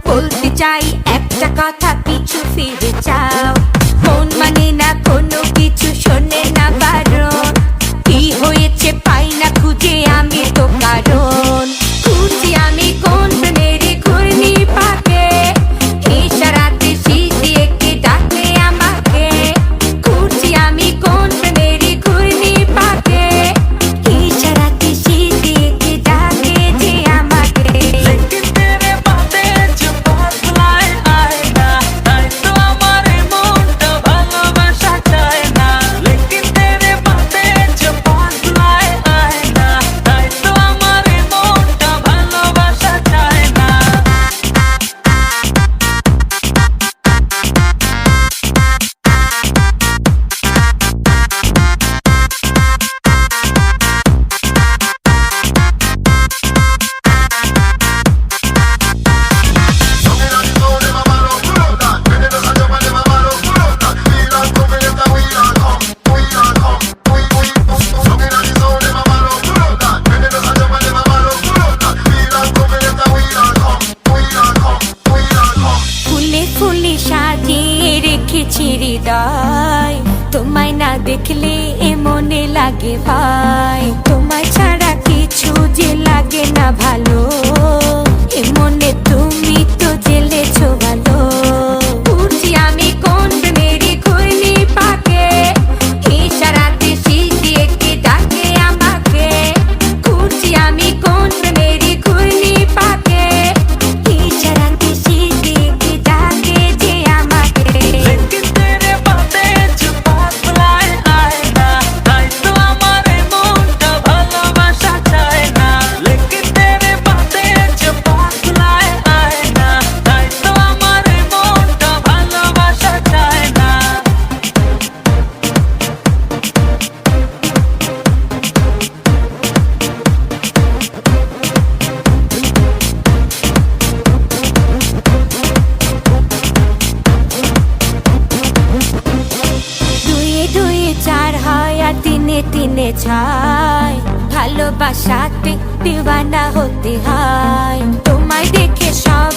বলতে চাই একটা কথা, পিছু ফিরে যাও। মন মানে না কোনো কিছু, শোনে না বারণ। কি হয়েছে পাই না খুঁজে আমি তো কারণ। খুঁজি আমি কোন প্রেমের ঘূর্ণি পাকে, ইশারাতে শীষ দিয়ে কে ডাকে আমাকে। খুঁজি আমি কোন প্রেমের ঘূর্ণি পাকে, ইশারাতে শীষ দিয়ে কে ডাকে যে আমাকে। সাজিয়ে রেখেছি হৃদয়, তোমায় না দেখলে এ মনে লাগে ভাই। তোমায় ছাড়া কিছু যে লাগে না ভালো, এ মনে তুমি তো জেলেছো ভালো। খুঁজি আমি কোন প্রেমের ঘূর্ণি পাকে, ইশারাতে শীষ দিয়ে কে ডাকে আমাকে। খুঁজি আমি কোন প্রেমের ঘূর্ণি পাকে, ইশারাতে শীষ দিয়ে কে ডাকে যে আমাকে। চার হয় আর তিনে তিনে ছয়, ভালোবাসাতে দিওয়ানা হতে হয়। তোমায় দেখে সব